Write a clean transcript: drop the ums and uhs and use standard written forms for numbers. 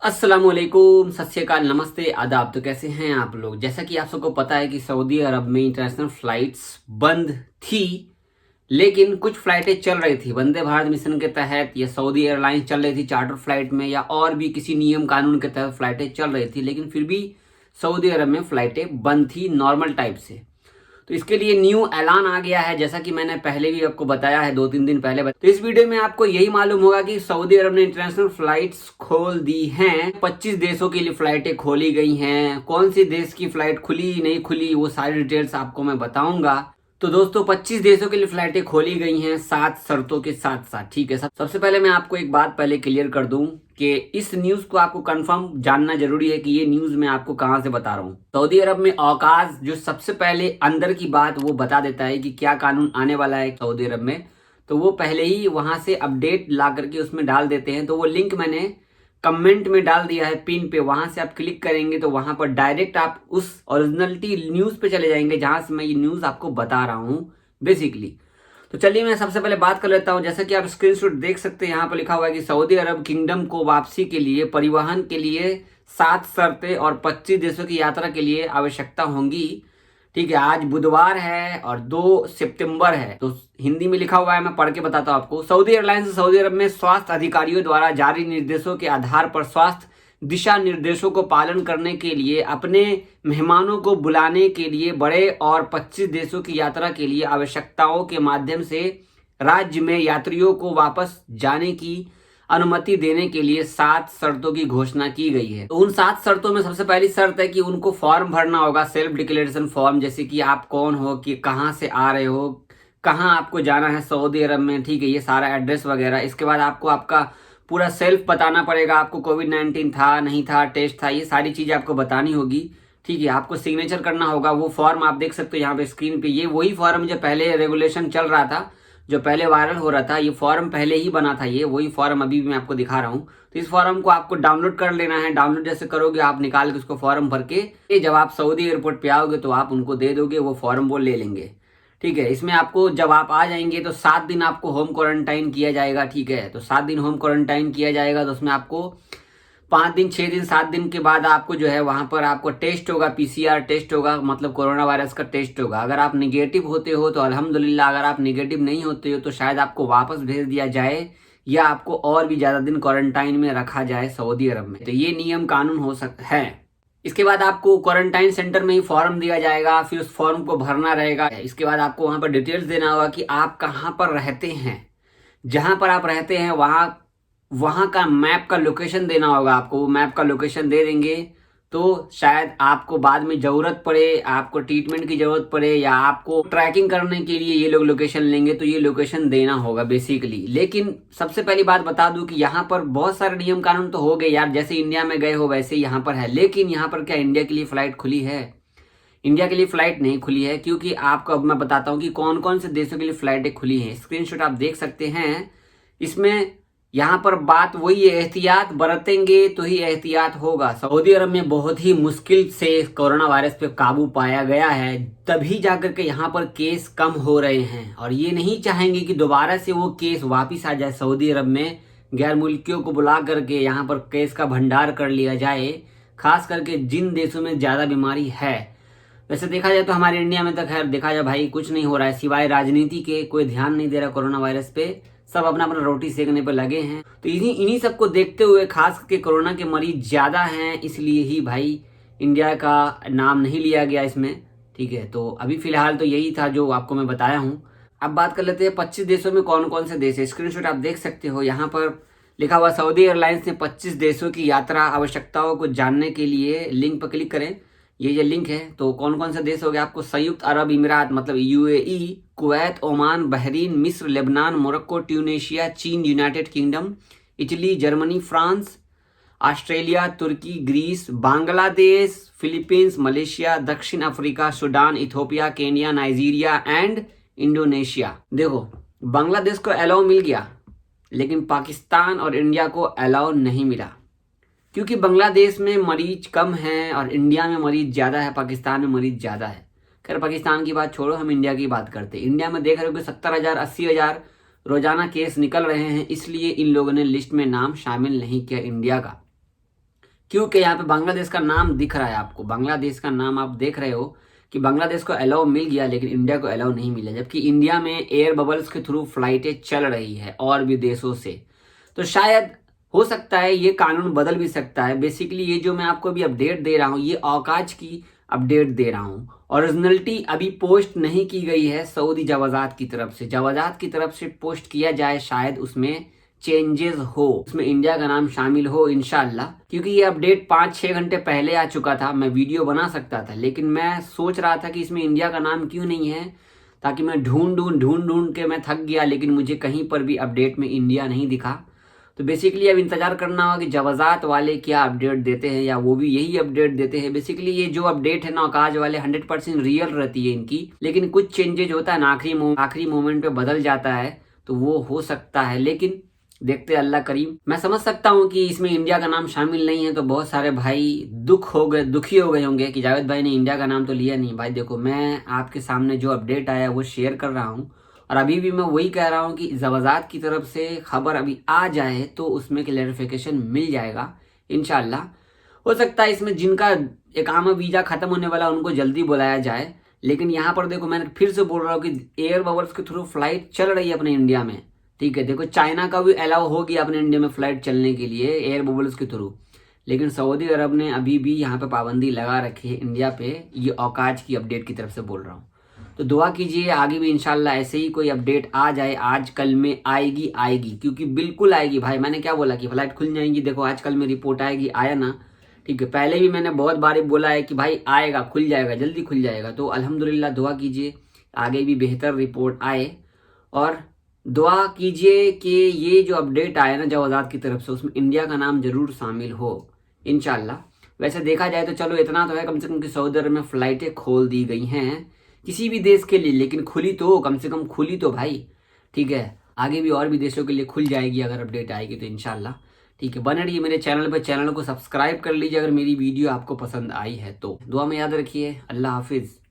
अस्सलामुअलैकुम, सत श्री अकाल, नमस्ते, आदाब। तो कैसे हैं आप लोग। जैसा कि आप सबको पता है कि सऊदी अरब में इंटरनेशनल फ्लाइट्स बंद थी, लेकिन कुछ फ्लाइटें चल रही थी वंदे भारत मिशन के तहत, या सऊदी एयरलाइंस चल रही थी चार्टर फ्लाइट में, या और भी किसी नियम कानून के तहत फ्लाइटें चल रही थी। लेकिन फिर भी सऊदी अरब में फ्लाइटें बंद थी नॉर्मल टाइप से। तो इसके लिए न्यू ऐलान आ गया है, जैसा कि मैंने पहले भी आपको बताया है, 2-3 दिन पहले। तो इस वीडियो में आपको यही मालूम होगा कि सऊदी अरब ने इंटरनेशनल फ्लाइट्स खोल दी हैं। 25 देशों के लिए फ्लाइटें खोली गई हैं। कौन सी देश की फ्लाइट खुली नहीं खुली, वो सारी डिटेल्स आपको मैं बताऊंगा। तो दोस्तों, 25 देशों के लिए फ्लाइटें खोली गई हैं 7 शर्तों के साथ साथ। ठीक है, सबसे पहले मैं आपको एक बात पहले क्लियर कर दूं कि इस न्यूज को आपको कंफर्म जानना जरूरी है कि ये न्यूज मैं आपको कहां से बता रहा हूं। सऊदी अरब में औकाज जो सबसे पहले अंदर की बात वो बता देता है कि क्या कानून आने वाला है सऊदी अरब में। तो वो पहले ही वहां से अपडेट ला करके उसमें डाल देते हैं। तो वो लिंक मैंने कमेंट में डाल दिया है पिन पे, वहां से आप क्लिक करेंगे तो वहां पर डायरेक्ट आप उस ओरिजिनलिटी न्यूज पे चले जाएंगे जहां से मैं ये न्यूज आपको बता रहा हूं बेसिकली। तो चलिए मैं सबसे पहले बात कर लेता हूं। जैसा कि आप स्क्रीनशॉट देख सकते हैं, यहाँ पर लिखा हुआ है कि सऊदी अरब किंगडम को वापसी के लिए परिवहन के लिए 7 शर्तें और 25 देशों की यात्रा के लिए आवश्यकता होंगी। ठीक है, आज बुधवार है और 2 सितंबर है। तो हिंदी में लिखा हुआ है, मैं पढ़ के बताता हूं आपको। सऊदी एयरलाइंस सऊदी अरब में स्वास्थ्य अधिकारियों द्वारा जारी निर्देशों के आधार पर स्वास्थ्य दिशा निर्देशों को पालन करने के लिए अपने मेहमानों को बुलाने के लिए बड़े और 25 देशों की यात्रा के लिए आवश्यकताओं के माध्यम से राज्य में यात्रियों को वापस जाने की अनुमति देने के लिए 7 शर्तों की घोषणा की गई है। तो उन 7 शर्तों में सबसे पहली शर्त है कि उनको फॉर्म भरना होगा, सेल्फ डिक्लेरेशन फॉर्म, जैसे कि आप कौन हो, कि कहाँ से आ रहे हो, कहाँ आपको जाना है सऊदी अरब में। ठीक है, ये सारा एड्रेस वगैरह। इसके बाद आपको आपका पूरा सेल्फ बताना पड़ेगा, आपको कोविड-19 था नहीं था, टेस्ट था, ये सारी चीजें आपको बतानी होगी। ठीक है, आपको सिग्नेचर करना होगा। वो फॉर्म आप देख सकते हो यहाँ पे स्क्रीन पे, ये वही फॉर्म जो पहले रेगुलेशन चल रहा था, जो पहले वायरल हो रहा था, ये फॉर्म पहले ही बना था। ये वही फॉर्म अभी भी मैं आपको दिखा रहा हूँ। तो इस फॉर्म को आपको डाउनलोड कर लेना है। डाउनलोड जैसे करोगे आप, निकाल के उसको फॉर्म भर के जब आप सऊदी एयरपोर्ट पे आओगे तो आप उनको दे दोगे, वो फॉर्म वो ले लेंगे। ठीक है, इसमें आपको जब आप आ जाएंगे तो 7 दिन आपको होम क्वारंटाइन किया जाएगा। ठीक है, तो 7 दिन होम क्वारंटाइन किया जाएगा। तो उसमें आपको 5 दिन, 6 दिन, 7 दिन के बाद आपको जो है वहां पर आपको टेस्ट होगा, पीसीआर टेस्ट होगा, मतलब कोरोना वायरस का टेस्ट होगा। अगर आप निगेटिव होते हो तो अल्हम्दुलिल्लाह, अगर आप निगेटिव नहीं होते हो तो शायद आपको वापस भेज दिया जाए या आपको और भी ज्यादा दिन क्वारंटाइन में रखा जाए सऊदी अरब में। तो ये नियम कानून हो सकता है। इसके बाद आपको क्वारंटाइन सेंटर में ही फॉर्म दिया जाएगा, फिर उस फॉर्म को भरना रहेगा। इसके बाद आपको वहां पर डिटेल्स देना होगा कि आप कहाँ पर रहते हैं। जहां पर आप रहते हैं वहां वहां का मैप का लोकेशन देना होगा आपको। वो मैप का लोकेशन दे देंगे तो शायद आपको बाद में जरूरत पड़े, आपको ट्रीटमेंट की जरूरत पड़े, या आपको ट्रैकिंग करने के लिए ये लोग लोकेशन लेंगे, तो ये लोकेशन देना होगा बेसिकली। लेकिन सबसे पहली बात बता दूं कि यहाँ पर बहुत सारे नियम कानून तो हो गए यार, जैसे इंडिया में गए हो वैसे ही यहाँ पर है। लेकिन यहाँ पर क्या इंडिया के लिए फ्लाइट खुली है? इंडिया के लिए फ्लाइट नहीं खुली है, क्योंकि आपको अब मैं बताता हूँ कि कौन कौन से देशों के लिए फ्लाइटें खुली हैं। स्क्रीनशॉट आप देख सकते हैं। इसमें यहाँ पर बात वही है, एहतियात बरतेंगे तो ही एहतियात होगा। सऊदी अरब में बहुत ही मुश्किल से कोरोना वायरस पे काबू पाया गया है, तभी जाकर के यहाँ पर केस कम हो रहे हैं। और ये नहीं चाहेंगे कि दोबारा से वो केस वापिस आ जाए सऊदी अरब में, गैर मुल्कियों को बुला करके यहाँ पर केस का भंडार कर लिया जाए, खास करके जिन देशों में ज्यादा बीमारी है। वैसे देखा जाए तो हमारे इंडिया में तो खैर देखा जाए भाई कुछ नहीं हो रहा है, सिवाय राजनीति के। कोई ध्यान नहीं दे रहा कोरोना वायरस पे, सब अपना अपना रोटी सेकने पे लगे हैं। तो इन्हीं सबको देखते हुए, खास करके कोरोना के मरीज ज्यादा हैं, इसलिए ही भाई इंडिया का नाम नहीं लिया गया इसमें। ठीक है, तो अभी फिलहाल तो यही था जो आपको मैं बताया हूँ। अब बात कर लेते हैं 25 देशों में कौन कौन से देश है। स्क्रीनशॉट आप देख सकते हो, यहाँ पर लिखा हुआ सऊदी एयरलाइंस ने 25 देशों की यात्रा आवश्यकताओं को जानने के लिए लिंक पर क्लिक करें। ये लिंक है। तो कौन कौन से देश हो गए आपको? संयुक्त अरब अमीरात मतलब यूएई, कुवैत, ओमान, बहरीन, मिस्र, लेबनान, मोरक्को, ट्यूनेशिया, चीन, United Kingdom, Italy, Germany, France, Australia, तुर्की, ग्रीस, बांग्लादेश, फिलीपींस, मलेशिया, दक्षिण Africa, Sudan, Ethiopia, Kenya, Nigeria and Indonesia. देखो, बांग्लादेश को अलाउ मिल गया, लेकिन पाकिस्तान और इंडिया को अलाउ नहीं मिला, क्योंकि बांग्लादेश में मरीज कम हैं और इंडिया में मरीज ज़्यादा है, पाकिस्तान में मरीज ज़्यादा है। खैर पाकिस्तान की बात छोड़ो, हम इंडिया की बात करते हैं। इंडिया में देख रहे हो कि 70,000 80,000 रोजाना केस निकल रहे हैं, इसलिए इन लोगों ने लिस्ट में नाम शामिल नहीं किया इंडिया का। क्योंकि यहाँ पे बांग्लादेश का नाम दिख रहा है आपको, बांग्लादेश का नाम आप देख रहे हो कि बांग्लादेश को अलाउ मिल गया लेकिन इंडिया को अलाउ नहीं मिला, जबकि इंडिया में एयर बबल्स के थ्रू फ्लाइटें चल रही है और भी देशों से। तो शायद हो सकता है ये कानून बदल भी सकता है। बेसिकली ये जो मैं आपको अभी अपडेट दे रहा हूँ ये औकाज की अपडेट दे रहा हूँ। ओरिजिनलिटी अभी पोस्ट नहीं की गई है सऊदी जवाजात की तरफ से, जवाजात की तरफ से पोस्ट किया जाए, शायद उसमें चेंजेस हो, उसमें इंडिया का नाम शामिल हो इंशाल्लाह। क्योंकि ये अपडेट 5-6 घंटे पहले आ चुका था, मैं वीडियो बना सकता था, लेकिन मैं सोच रहा था कि इसमें इंडिया का नाम क्यों नहीं है, ताकि मैं ढूंढ के मैं थक गया, लेकिन मुझे कहीं पर भी अपडेट में इंडिया नहीं दिखा। तो बेसिकली अब इंतजार करना होगा कि जवाजात वाले क्या अपडेट देते हैं, या वो भी यही अपडेट देते हैं। बेसिकली ये जो अपडेट है ना औकाज वाले 100% रियल रहती है इनकी, लेकिन कुछ चेंजेज होता है ना आखिरी मोमेंट पे बदल जाता है, तो वो हो सकता है, लेकिन देखते अल्लाह करीम। मैं समझ सकता हूँ कि इसमें इंडिया का नाम शामिल नहीं है, तो बहुत सारे भाई दुखी हो गए होंगे कि जावेद भाई ने इंडिया का नाम तो लिया नहीं। भाई देखो, मैं आपके सामने जो अपडेट आया वो शेयर कर रहा हूँ, और अभी भी मैं वही कह रहा हूँ कि जवाजात की तरफ से खबर अभी आ जाए तो उसमें क्लैरिफिकेशन मिल जाएगा इंशाल्लाह। हो सकता है इसमें जिनका इकामा वीजा खत्म होने वाला उनको जल्दी बुलाया जाए, लेकिन यहाँ पर देखो मैंने फिर से बोल रहा हूँ कि एयर बबल्स के थ्रू फ्लाइट चल रही है अपने इंडिया में, ठीक है। देखो चाइना का भी अलाउ हो गया अपने इंडिया में फ्लाइट चलने के लिए एयर बबल्स के थ्रू, लेकिन सऊदी अरब ने अभी भी यहाँ पे पाबंदी लगा रखी है इंडिया पे। ये औकाज की अपडेट की तरफ से बोल रहा हूँ, तो दुआ कीजिए आगे भी इंशाल्लाह ऐसे ही कोई अपडेट आ जाए। आज कल में आएगी, क्योंकि बिल्कुल आएगी भाई। मैंने क्या बोला कि फ्लाइट खुल जाएंगी, देखो आज कल में रिपोर्ट आएगी, आया ना, ठीक है। पहले भी मैंने बहुत बार बोला है कि भाई आएगा, खुल जाएगा, जल्दी खुल जाएगा। तो अल्हम्दुलिल्लाह दुआ कीजिए आगे भी बेहतर रिपोर्ट आए, और दुआ कीजिए कि ये जो अपडेट आया ना जवाजात की तरफ से उसमें इंडिया का नाम जरूर शामिल हो इंशाल्लाह। वैसे देखा जाए तो चलो इतना तो है कम से कम कि सऊदी अरब में फ्लाइटें खोल दी गई हैं किसी भी देश के लिए, लेकिन खुली तो कम से कम खुली तो भाई, ठीक है। आगे भी और भी देशों के लिए खुल जाएगी अगर अपडेट आएगी तो इंशाल्लाह, ठीक है। बने रहिए मेरे चैनल पर, चैनल को सब्सक्राइब कर लीजिए अगर मेरी वीडियो आपको पसंद आई है तो। दुआ में याद रखिए, अल्लाह हाफिज़।